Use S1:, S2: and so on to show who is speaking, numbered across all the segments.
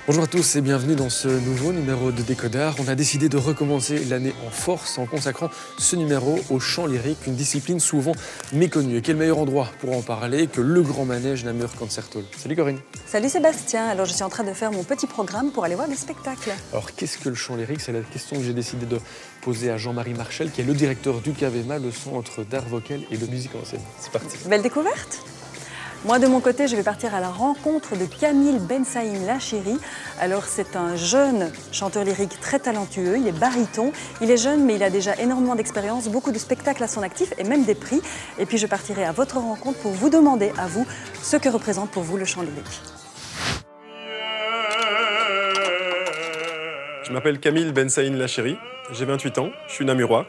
S1: Bonjour à tous et bienvenue dans ce nouveau numéro de Décodeur. On a décidé de recommencer l'année en force en consacrant ce numéro au chant lyrique, une discipline souvent méconnue. Et quel meilleur endroit pour en parler que le grand manège Namur Concert Hall. Salut Corinne.
S2: Salut Sébastien, alors je suis en train de faire mon petit programme pour aller voir des spectacles.
S1: Alors qu'est-ce que le chant lyrique? C'est la question que j'ai décidé de poser à Jean-Marie Marchel, qui est le directeur du CAVEMA, le Centre d'art vocal et de musique en scène. C'est parti.
S2: Belle découverte. Moi, de mon côté, je vais partir à la rencontre de Camille Bensaïm Lachiri. Alors, c'est un jeune chanteur lyrique très talentueux, il est baryton. Il est jeune, mais il a déjà énormément d'expérience, beaucoup de spectacles à son actif et même des prix. Et puis, je partirai à votre rencontre pour vous demander, à vous, ce que représente pour vous le chant lyrique.
S3: Je m'appelle Camille Bensaïm Lachiri, j'ai 28 ans, je suis namurois.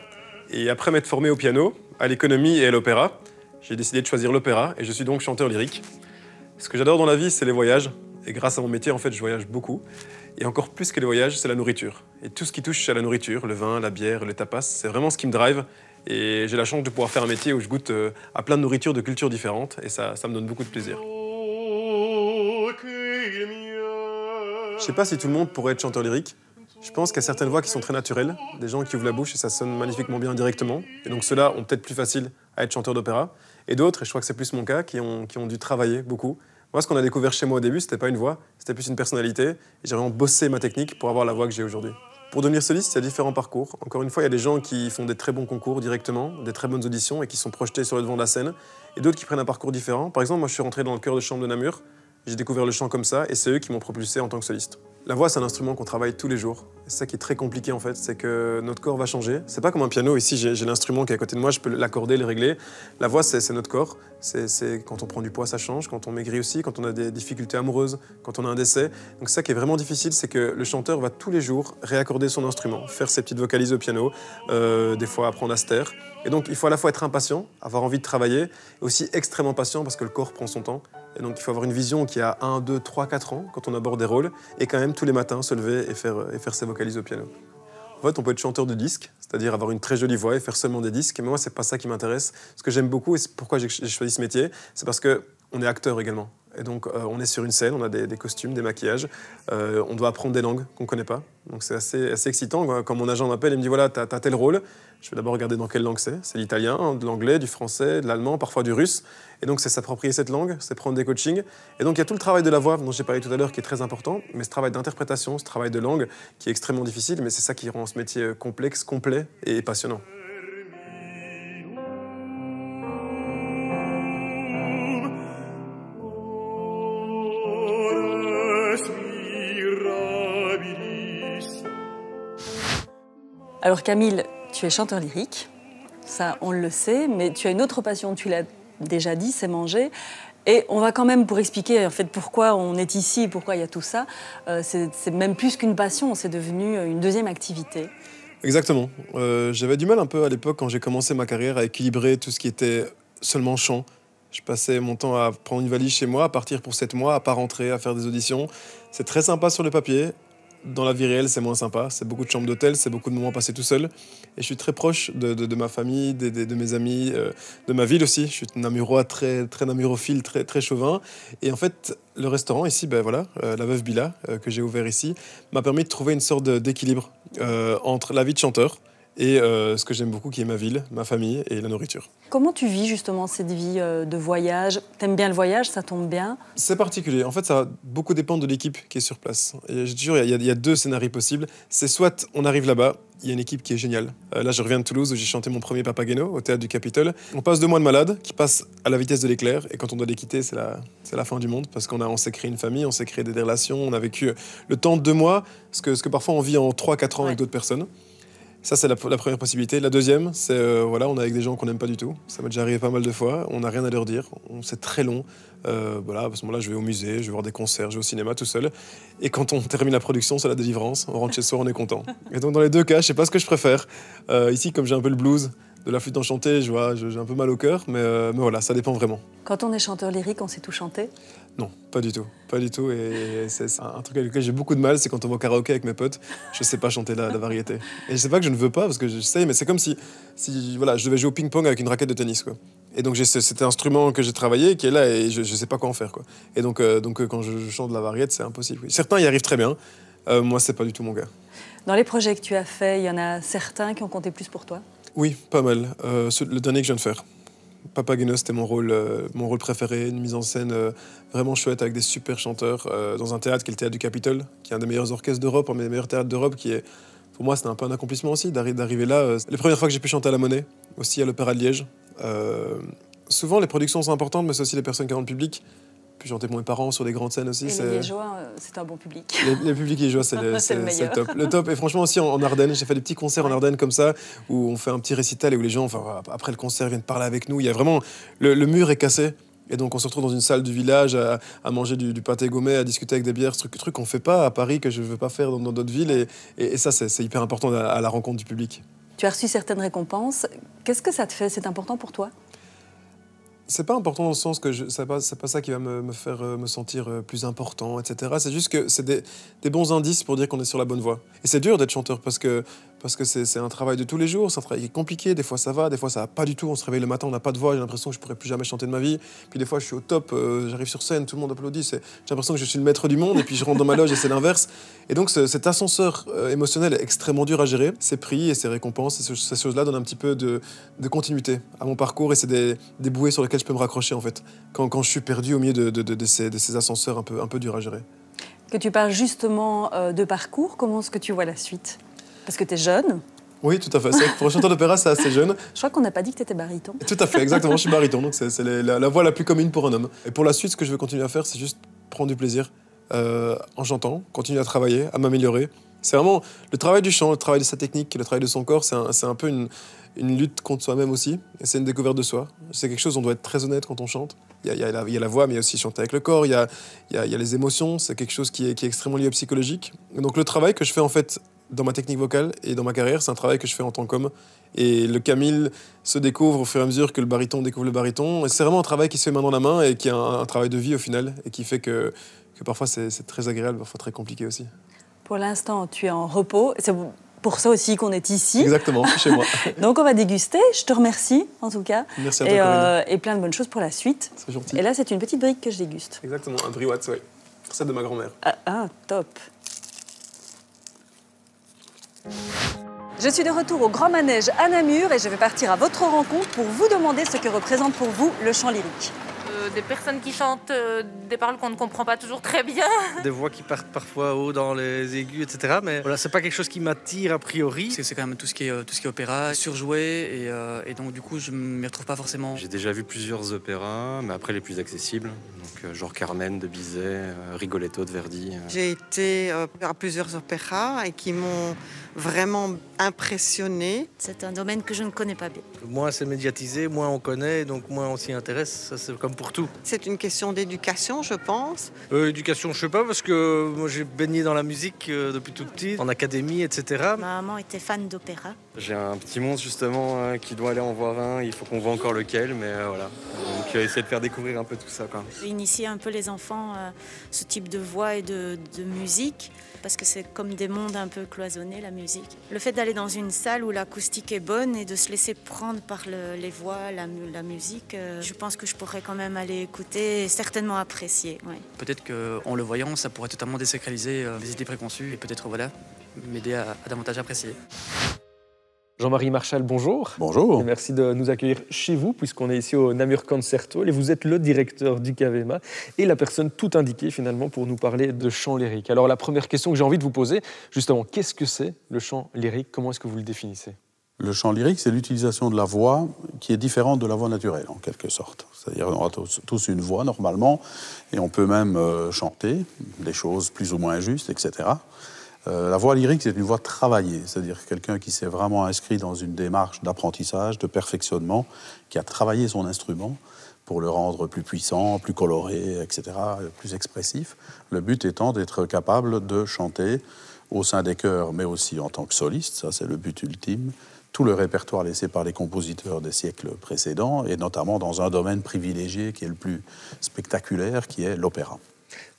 S3: Et après m'être formé au piano, à l'économie et à l'opéra, j'ai décidé de choisir l'opéra et je suis donc chanteur lyrique. Ce que j'adore dans la vie, c'est les voyages. Et grâce à mon métier, en fait, je voyage beaucoup. Et encore plus que les voyages, c'est la nourriture. Et tout ce qui touche à la nourriture, le vin, la bière, les tapas, c'est vraiment ce qui me drive. Et j'ai la chance de pouvoir faire un métier où je goûte à plein de nourritures de cultures différentes. Et ça me donne beaucoup de plaisir. Je sais pas si tout le monde pourrait être chanteur lyrique. Je pense qu'il y a certaines voix qui sont très naturelles, des gens qui ouvrent la bouche et ça sonne magnifiquement bien directement. Et donc ceux-là ont peut-être plus facile à être chanteur d'opéra. Et d'autres, et je crois que c'est plus mon cas, qui ont dû travailler beaucoup. Moi, ce qu'on a découvert chez moi au début, c'était pas une voix, c'était plus une personnalité. Et j'ai vraiment bossé ma technique pour avoir la voix que j'ai aujourd'hui. Pour devenir soliste, il y a différents parcours. Encore une fois, il y a des gens qui font des très bons concours directement, des très bonnes auditions et qui sont projetés sur le devant de la scène. Et d'autres qui prennent un parcours différent. Par exemple, moi, je suis rentré dans le chœur de chambre de Namur. J'ai découvert le chant comme ça et c'est eux qui m'ont propulsé en tant que soliste. La voix, c'est un instrument qu'on travaille tous les jours. C'est ça qui est très compliqué en fait, c'est que notre corps va changer. C'est pas comme un piano, ici j'ai l'instrument qui est à côté de moi, je peux l'accorder, le régler. La voix, c'est notre corps. C'est quand on prend du poids, ça change. Quand on maigrit aussi, quand on a des difficultés amoureuses, quand on a un décès. Donc ça qui est vraiment difficile, c'est que le chanteur va tous les jours réaccorder son instrument, faire ses petites vocalises au piano, des fois apprendre à se taire. Et donc il faut à la fois être impatient, avoir envie de travailler, et aussi extrêmement patient parce que le corps prend son temps. Et donc il faut avoir une vision qui a 1, 2, 3, 4 ans quand on aborde des rôles, et quand même tous les matins se lever et faire ses vocalises au piano. En fait, on peut être chanteur de disques, c'est-à-dire avoir une très jolie voix et faire seulement des disques. Mais moi, c'est pas ça qui m'intéresse. Ce que j'aime beaucoup, et c'est pourquoi j'ai choisi ce métier, c'est parce qu'on est acteur également. Et donc, on est sur une scène, on a des costumes, des maquillages. On doit apprendre des langues qu'on ne connaît pas. Donc, c'est assez excitant. Quand mon agent m'appelle et me dit « Voilà, t'as tel rôle », je vais d'abord regarder dans quelle langue c'est. C'est l'italien, de l'anglais, du français, de l'allemand, parfois du russe. Et donc, c'est s'approprier cette langue, c'est prendre des coachings. Et donc, il y a tout le travail de la voix dont j'ai parlé tout à l'heure qui est très important, mais ce travail d'interprétation, ce travail de langue qui est extrêmement difficile, mais c'est ça qui rend ce métier complexe, complet et passionnant.
S2: Alors Camille, tu es chanteur lyrique, ça on le sait, mais tu as une autre passion, tu l'as déjà dit, c'est manger. Et on va quand même, pour expliquer en fait pourquoi on est ici, pourquoi il y a tout ça, c'est même plus qu'une passion, c'est devenu une deuxième activité.
S3: Exactement. J'avais du mal un peu à l'époque quand j'ai commencé ma carrière à équilibrer tout ce qui était seulement chant. Je passais mon temps à prendre une valise chez moi, à partir pour 7 mois, à pas rentrer, à faire des auditions. C'est très sympa sur le papier. Dans la vie réelle, c'est moins sympa. C'est beaucoup de chambres d'hôtel, c'est beaucoup de moments passés tout seul. Et je suis très proche de ma famille, de mes amis, de ma ville aussi. Je suis namurois, très namurophile, très chauvin. Et en fait, le restaurant ici, ben voilà, la Veuve Billa, que j'ai ouvert ici, m'a permis de trouver une sorte d'équilibre entre la vie de chanteur et ce que j'aime beaucoup, qui est ma ville, ma famille et la nourriture.
S2: Comment tu vis justement cette vie de voyage? T'aimes bien le voyage, ça tombe bien?
S3: C'est particulier. En fait, ça va beaucoup dépendre de l'équipe qui est sur place. Et je te jure, il y a deux scénarios possibles. C'est soit on arrive là-bas, il y a une équipe qui est géniale. Là, je reviens de Toulouse où j'ai chanté mon premier Papageno au théâtre du Capitole. On passe 2 mois de malade qui passent à la vitesse de l'éclair. Et quand on doit les quitter, c'est la fin du monde parce on s'est créé une famille, on s'est créé des relations, on a vécu le temps de 2 mois, ce que parfois on vit en 3-4 ans avec d'autres personnes. Ça, c'est la première possibilité. La deuxième, c'est voilà, on est avec des gens qu'on n'aime pas du tout. Ça m'est déjà arrivé pas mal de fois. On n'a rien à leur dire. C'est très long. Voilà, à ce moment-là, je vais au musée, je vais voir des concerts, je vais au cinéma tout seul. Et quand on termine la production, c'est la délivrance. On rentre chez soi, on est content. Et donc, dans les deux cas, je sais pas ce que je préfère. Ici, comme j'ai un peu le blues de la flûte enchantée, j'ai un peu mal au cœur. Mais voilà, ça dépend vraiment.
S2: Quand on est chanteur lyrique, on sait tout chanter?
S3: Non, pas du tout. Pas du tout. Et c'est un truc avec lequel j'ai beaucoup de mal, c'est quand on va au karaoké avec mes potes, je sais pas chanter la variété. Et je sais pas que je ne veux pas, parce que je sais, mais c'est comme si voilà, je devais jouer au ping-pong avec une raquette de tennis, quoi. Et donc j'ai cet instrument que j'ai travaillé qui est là et je ne sais pas quoi en faire, quoi. Et donc quand je chante de la variété, c'est impossible. Oui. Certains y arrivent très bien. Moi, c'est pas du tout mon cas.
S2: Dans les projets que tu as faits, il y en a certains qui ont compté plus pour toi?
S3: Oui, pas mal. Le dernier que je viens de faire. Papageno, c'était mon rôle préféré, une mise en scène vraiment chouette avec des super chanteurs dans un théâtre qui est le Théâtre du Capitole, qui est un des meilleurs orchestres d'Europe, un des meilleurs théâtres d'Europe, qui est, pour moi, c'était un peu un accomplissement aussi d'arriver là. Les premières fois que j'ai pu chanter à la Monnaie, aussi à l'Opéra de Liège. Souvent, les productions sont importantes, mais c'est aussi les personnes qui sont dans le public. Puis chanter pour mes parents sur des grandes scènes aussi.
S2: Et les Liégeois, c'est un bon public.
S3: Les publics liégeois, c'est le top. Le top. Et franchement aussi en Ardennes, j'ai fait des petits concerts en Ardennes comme ça, où on fait un petit récital et où les gens, enfin, après le concert, viennent parler avec nous. Il y a vraiment... Le mur est cassé. Et donc on se retrouve dans une salle du village à manger du pâté gourmet, à discuter avec des bières, truc qu'on ne fait pas à Paris, que je ne veux pas faire dans d'autres villes. Et ça, c'est hyper important à la rencontre du public.
S2: Tu as reçu certaines récompenses. Qu'est-ce que ça te fait? C'est important pour toi?
S3: C'est pas important dans le sens que c'est pas ça qui va me faire me sentir plus important, etc. C'est juste que c'est des bons indices pour dire qu'on est sur la bonne voie. Et c'est dur d'être chanteur parce que c'est un travail de tous les jours, c'est un travail qui est compliqué. Des fois ça va pas du tout. On se réveille le matin, on n'a pas de voix, j'ai l'impression que je pourrais plus jamais chanter de ma vie. Puis des fois je suis au top, j'arrive sur scène, tout le monde applaudit, j'ai l'impression que je suis le maître du monde et puis je rentre dans ma loge et c'est l'inverse. Et donc cet ascenseur émotionnel est extrêmement dur à gérer. Ces prix et ces récompenses, ces choses-là donnent un petit peu de continuité à mon parcours et c'est des bouées sur lesquelles je peux me raccrocher en fait, quand je suis perdu au milieu de ces ascenseurs un peu durs à gérer.
S2: Que tu parles justement de parcours, comment est-ce que tu vois la suite? Parce que tu es jeune.
S3: Oui, tout à fait. Pour un chanteur d'opéra, c'est assez jeune.
S2: Je crois qu'on n'a pas dit que tu étais baryton.
S3: Tout à fait, exactement. Je suis baryton, donc c'est la voix la plus commune pour un homme. Et pour la suite, ce que je veux continuer à faire, c'est juste prendre du plaisir en chantant, continuer à travailler, à m'améliorer. C'est vraiment le travail du chant, le travail de sa technique, le travail de son corps, c'est un peu une lutte contre soi-même aussi, et c'est une découverte de soi. C'est quelque chose dont on doit être très honnête quand on chante. Il y a la voix, mais il y a aussi chanter avec le corps, il y a les émotions, c'est quelque chose qui est extrêmement lié au psychologique. Et donc le travail que je fais en fait dans ma technique vocale et dans ma carrière, c'est un travail que je fais en tant qu'homme. Et le Camille se découvre au fur et à mesure que le baryton découvre le baryton. Et c'est vraiment un travail qui se fait main dans la main et qui est un travail de vie au final, et qui fait que parfois c'est très agréable, parfois très compliqué aussi.
S2: Pour l'instant, tu es en repos. C'est pour ça aussi qu'on est ici.
S3: Exactement, chez moi.
S2: Donc on va déguster. Je te remercie en tout cas.
S3: Merci à toi, Corinne.
S2: Et plein de bonnes choses pour la suite.
S3: C'est gentil.
S2: Et là, c'est une petite brique que je déguste.
S3: Exactement, un briouat, oui. Recette de ma grand-mère.
S2: Ah, top. Je suis de retour au Grand Manège à Namur et je vais partir à votre rencontre pour vous demander ce que représente pour vous le chant lyrique.
S4: Des personnes qui chantent des paroles qu'on ne comprend pas toujours très bien.
S5: Des voix qui partent parfois haut dans les aigus, etc. Mais voilà, c'est pas quelque chose qui m'attire a priori.
S6: C'est quand même tout ce qui est opéra, surjoué, et donc du coup je ne m'y retrouve pas forcément.
S7: J'ai déjà vu plusieurs opéras, mais après les plus accessibles, donc genre Carmen de Bizet, Rigoletto de Verdi.
S8: J'ai été à plusieurs opéras et qui m'ont vraiment impressionnée.
S9: C'est un domaine que je ne connais pas bien.
S5: Moins c'est médiatisé, moins on connaît, donc moins on s'y intéresse. Ça, c'est comme pour tout.
S8: C'est une question d'éducation, je pense.
S5: Éducation, je sais pas, parce que moi j'ai baigné dans la musique depuis tout petit, en académie, etc.
S9: Ma maman était fan d'opéra.
S7: J'ai un petit monstre justement qui doit aller en voir un, il faut qu'on voit encore lequel, mais voilà. Donc essayer de faire découvrir un peu tout ça, quoi.
S9: Initier un peu les enfants à ce type de voix et de musique, parce que c'est comme des mondes un peu cloisonnés, la musique. Le fait d'aller dans une salle où l'acoustique est bonne et de se laisser prendre par les voix, la musique, je pense que je pourrais quand même aller écouter et certainement apprécier. Ouais.
S6: Peut-être qu'en le voyant, ça pourrait totalement désacraliser les idées préconçues et peut-être voilà, m'aider à davantage apprécier.
S1: Jean-Marie Marchal, bonjour.
S10: Bonjour.
S1: Et merci de nous accueillir chez vous, puisqu'on est ici au Namur Concert Hall et vous êtes le directeur du KVMA et la personne tout indiquée finalement pour nous parler de chant lyrique. Alors la première question que j'ai envie de vous poser, justement, qu'est-ce que c'est le chant lyrique? Comment est-ce que vous le définissez?
S10: Le chant lyrique, c'est l'utilisation de la voix qui est différente de la voix naturelle, en quelque sorte. C'est-à-dire qu'on a tous une voix normalement et on peut même chanter des choses plus ou moins justes, etc. La voix lyrique, c'est une voix travaillée, c'est-à-dire quelqu'un qui s'est vraiment inscrit dans une démarche d'apprentissage, de perfectionnement, qui a travaillé son instrument pour le rendre plus puissant, plus coloré, etc., plus expressif. Le but étant d'être capable de chanter au sein des chœurs, mais aussi en tant que soliste, ça c'est le but ultime, tout le répertoire laissé par les compositeurs des siècles précédents, et notamment dans un domaine privilégié qui est le plus spectaculaire, qui est l'opéra.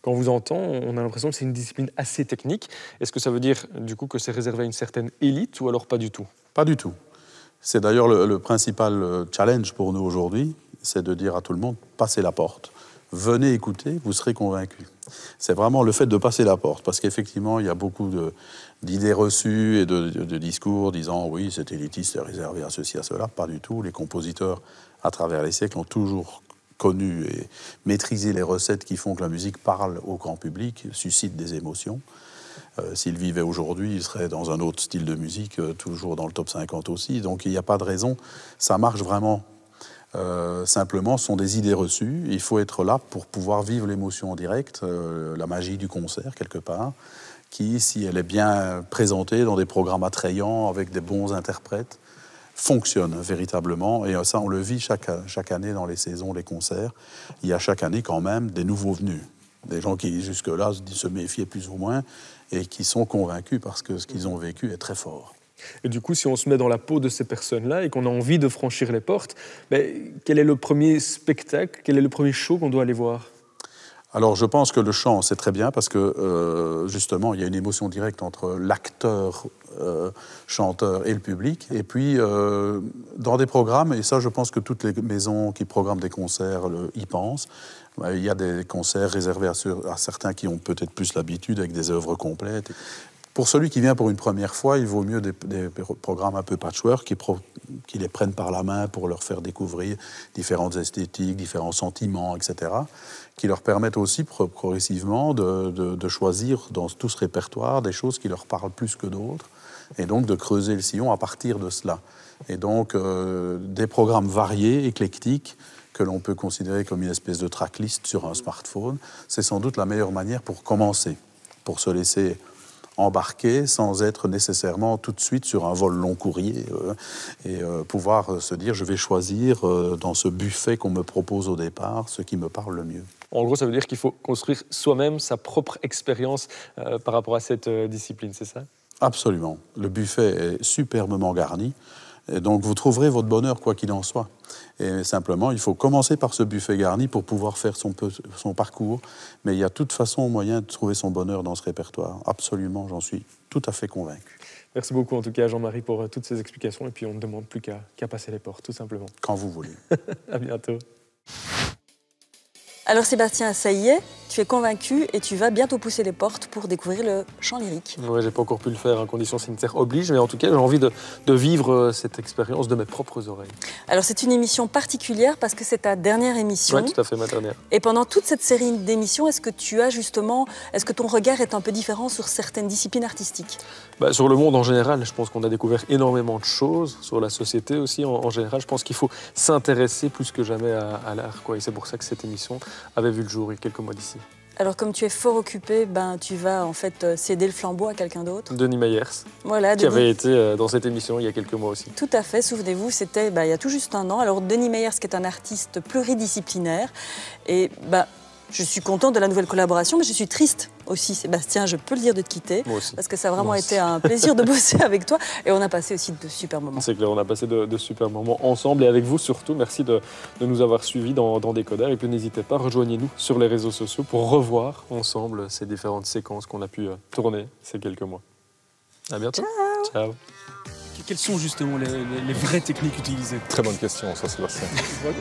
S1: Quand on vous entend, on a l'impression que c'est une discipline assez technique. Est-ce que ça veut dire du coup que c'est réservé à une certaine élite ou alors pas du tout?
S10: Pas du tout. C'est d'ailleurs le principal challenge pour nous aujourd'hui, c'est de dire à tout le monde, passez la porte. Venez écouter, vous serez convaincus. C'est vraiment le fait de passer la porte, parce qu'effectivement, il y a beaucoup d'idées reçues et de discours disant « oui, c'est élitiste, c'est réservé à ceci, à cela ». Pas du tout. Les compositeurs, à travers les siècles, ont toujours connu et maîtrisé les recettes qui font que la musique parle au grand public, suscite des émotions. S'il vivait aujourd'hui, il serait dans un autre style de musique, toujours dans le top 50 aussi. Donc il n'y a pas de raison. Ça marche vraiment. Simplement, ce sont des idées reçues. Il faut être là pour pouvoir vivre l'émotion en direct, la magie du concert, quelque part, qui, si elle est bien présentée dans des programmes attrayants, avec des bons interprètes, fonctionne véritablement. Et ça, on le vit chaque année dans les saisons, les concerts. Il y a chaque année quand même des nouveaux venus. Des gens qui, jusque-là, se méfiaient plus ou moins et qui sont convaincus parce que ce qu'ils ont vécu est très fort.
S1: Et du coup, si on se met dans la peau de ces personnes-là et qu'on a envie de franchir les portes, quel est le premier spectacle, quel est le premier show qu'on doit aller voir ?
S10: Alors, je pense que le chant, c'est très bien parce que, justement, il y a une émotion directe entre l'acteur, chanteur et le public. Et puis, dans des programmes, et ça, je pense que toutes les maisons qui programment des concerts y pensent, il y a des concerts réservés à certains qui ont peut-être plus l'habitude avec des œuvres complètes. Pour celui qui vient pour une première fois, il vaut mieux des programmes un peu patchwork qui les prennent par la main pour leur faire découvrir différentes esthétiques, différents sentiments, etc., qui leur permettent aussi progressivement de choisir dans tout ce répertoire des choses qui leur parlent plus que d'autres, et donc de creuser le sillon à partir de cela. Et donc des programmes variés, éclectiques, que l'on peut considérer comme une espèce de tracklist sur un smartphone, c'est sans doute la meilleure manière pour commencer, pour se laisser embarquer sans être nécessairement tout de suite sur un vol long courrier et pouvoir se dire je vais choisir dans ce buffet qu'on me propose au départ ce qui me parle le mieux.
S1: En gros, ça veut dire qu'il faut construire soi-même sa propre expérience par rapport à cette discipline, c'est ça ?
S10: Absolument. Le buffet est superbement garni. Et donc, vous trouverez votre bonheur, quoi qu'il en soit. Et simplement, il faut commencer par ce buffet garni pour pouvoir faire son parcours. Mais il y a de toute façon moyen de trouver son bonheur dans ce répertoire. Absolument, j'en suis tout à fait convaincu.
S1: Merci beaucoup, en tout cas, Jean-Marie, pour toutes ces explications. Et puis, on ne demande plus qu'à passer les portes, tout simplement.
S10: Quand vous voulez.
S1: À bientôt.
S2: Alors Sébastien, ça y est, tu es convaincu et tu vas bientôt pousser les portes pour découvrir le chant lyrique.
S1: Oui, j'ai pas encore pu le faire, conditions sanitaires oblige, mais en tout cas, j'ai envie de vivre cette expérience de mes propres oreilles.
S2: Alors c'est une émission particulière parce que c'est ta dernière émission.
S1: Oui, tout à fait, ma dernière.
S2: Et pendant toute cette série d'émissions, est-ce que ton regard est un peu différent sur certaines disciplines artistiques ?
S1: Sur le monde en général, je pense qu'on a découvert énormément de choses, sur la société aussi en général. Je pense qu'il faut s'intéresser plus que jamais à l'art, quoi. Et c'est pour ça que cette émission avait vu le jour il y a quelques mois d'ici.
S2: Alors comme tu es fort occupé, tu vas en fait céder le flambeau à quelqu'un d'autre.
S1: Denis Meyers,
S2: voilà,
S1: qui avait été dans cette émission il y a quelques mois aussi.
S2: Tout à fait, souvenez-vous, c'était il y a tout juste un an. Alors Denis Meyers, qui est un artiste pluridisciplinaire, et je suis contente de la nouvelle collaboration, mais je suis triste aussi, Sébastien, je peux le dire, de te quitter.
S1: Moi aussi.
S2: Parce que ça a vraiment été un plaisir de bosser avec toi. Et on a passé aussi de super moments.
S1: C'est clair, on a passé de super moments ensemble et avec vous surtout. Merci de nous avoir suivis dans Décodeur. Et puis n'hésitez pas, rejoignez-nous sur les réseaux sociaux pour revoir ensemble ces différentes séquences qu'on a pu tourner ces quelques mois. À bientôt.
S2: Ciao.
S1: Ciao.
S11: Quelles sont justement les vraies techniques utilisées?
S12: Très bonne question, ça, Sébastien.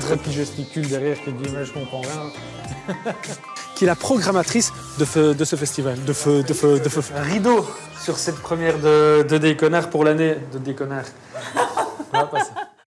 S13: Très qui gesticule derrière, qui dit mais je comprends rien.
S11: Qui est la programmatrice de ce festival, de feu.
S1: Un rideau sur cette première de Déconnard pour l'année de Déconnard. On va passer.